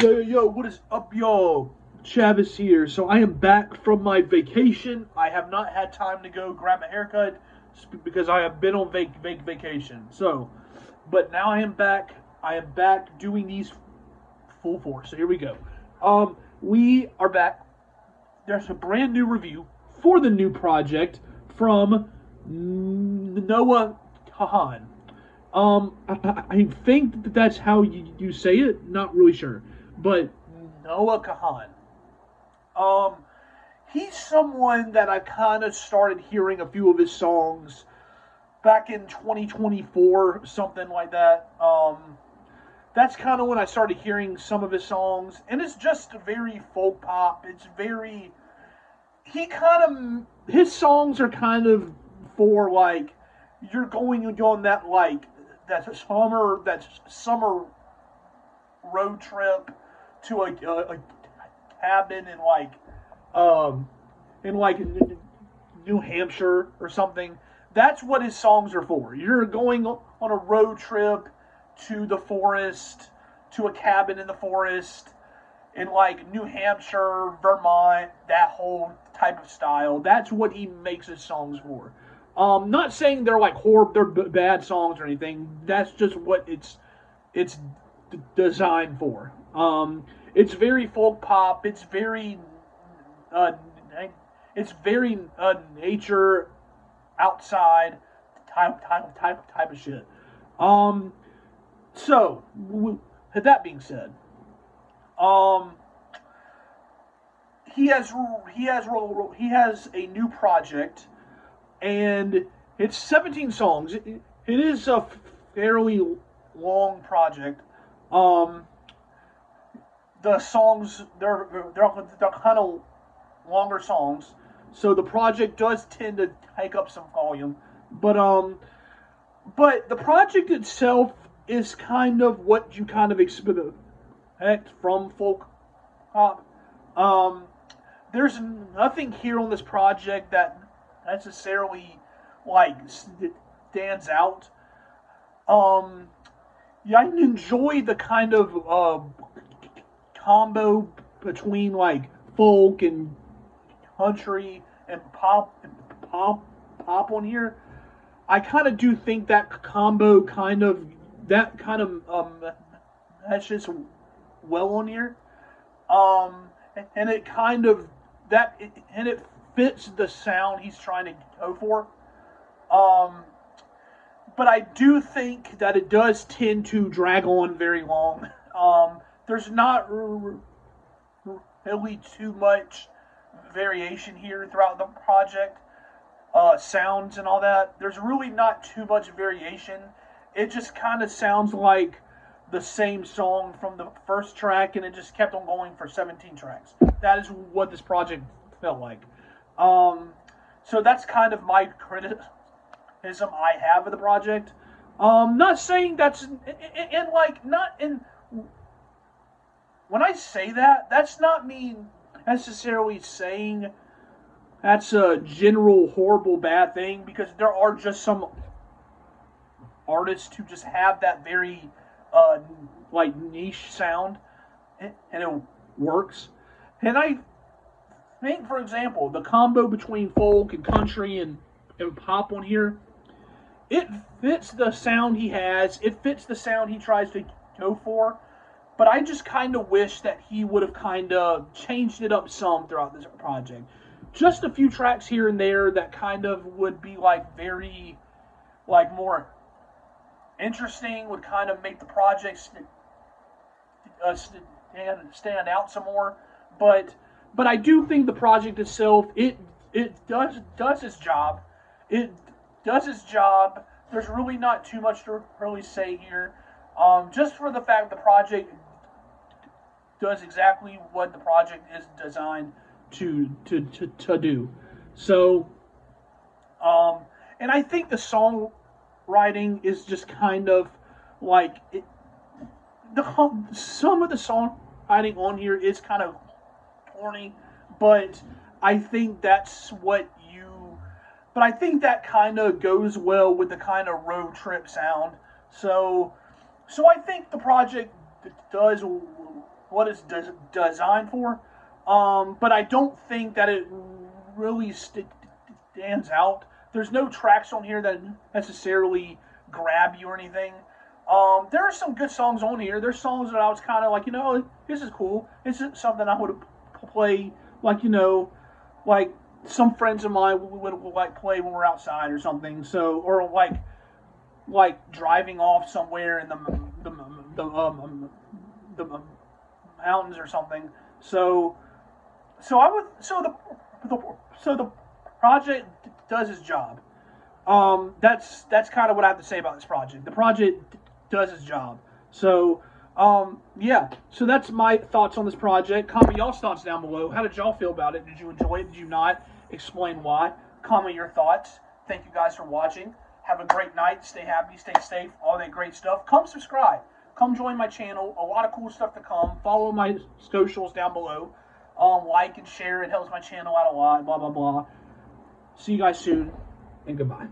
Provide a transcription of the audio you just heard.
Yo, what is up, y'all? Chavis here. So I am back from my vacation. I have not had time to go grab a haircut because I have been on vacation. But now I am back. I am back doing these full force. So here we go. We are back. There's a brand new review for the new project from Noah Kahan. I think that that's how you say it. Not really sure, but Noah Kahan. Um, he's someone that I kind of started hearing a few of his songs back in 2024, something like that. That's kind of when I started hearing some of his songs, and it's just very folk pop. It's very he kind of his songs are kind of for like you're going on that summer road trip to a cabin um in like New Hampshire or something. That's what his songs are for. You're going on a road trip to the forest, to a cabin in the forest in like New Hampshire, Vermont, that whole type of style. That's what he makes his songs for. Not saying they're like they're bad songs or anything. That's just what it's designed for. It's very folk pop. Uh, it's very nature outside type of shit. Um, so with that being said, um, he has he has a new project, and it's 17 songs. It is a fairly long project. Um, the songs they're kind of longer songs, so the project does tend to take up some volume. But but the project itself is kind of what you kind of expect from folk pop. Um, there's nothing here on this project that necessarily like stands out. Um, yeah, I enjoy the kind of combo between like folk and country and pop pop on here. I kind of do think that combo kind of matches well on here. Um, and it kind of that and it fits the sound he's trying to go for. Um, but I do think that it does tend to drag on very long. There's not really too much variation here throughout the project, sounds and all that. There's really not too much variation. It just kind of sounds like the same song from the first track, and it just kept on going for 17 tracks. That is what this project felt like. Um, so that's kind of my criticism I have of the project. Not saying that's and like not in when I say that, that's not me necessarily saying that's a general horrible bad thing because there are just some artists who just have that very uh, like niche sound and it works. And I think, for example, the combo between folk and country and pop on here, it fits the sound he has. It fits the sound he tries to go for. But I just kind of wish that he would have kind of changed it up some throughout this project. Just a few tracks here and there that kind of would be like very, like more interesting, would kind of make the project stand out some more. But but I do think the project itself it does its job. It does its job. There's really not too much to really say here. Just for the fact the project does exactly what the project is designed to do. So, um, and I think the songwriting is just kind of like some of the songwriting on here is kind of corny, but I think that's what you. But I think that kind of goes well with the kind of road trip sound. So, so I think the project does what it's designed for. But I don't think that it really stands out. There's no tracks on here that necessarily grab you or anything. There are some good songs on here. There's songs that I was kind of like, this is cool. This is something I would play, like, like some friends of mine would like play when we're outside or something. So, or like driving off somewhere in the mountains or something. So the project does its job. That's kind of what I have to say about this project. The project does its job. So yeah. So that's my thoughts on this project. Comment y'all's thoughts down below. How did y'all feel about it? Did you enjoy it? Did you not? Explain why. Comment your thoughts. Thank you guys for watching. Have a great night. Stay happy. Stay safe. All that great stuff. Come subscribe. Come join my channel. A lot of cool stuff to come. Follow my socials down below. Like and share. It helps my channel out a lot. Blah, blah, blah. See you guys soon. And goodbye.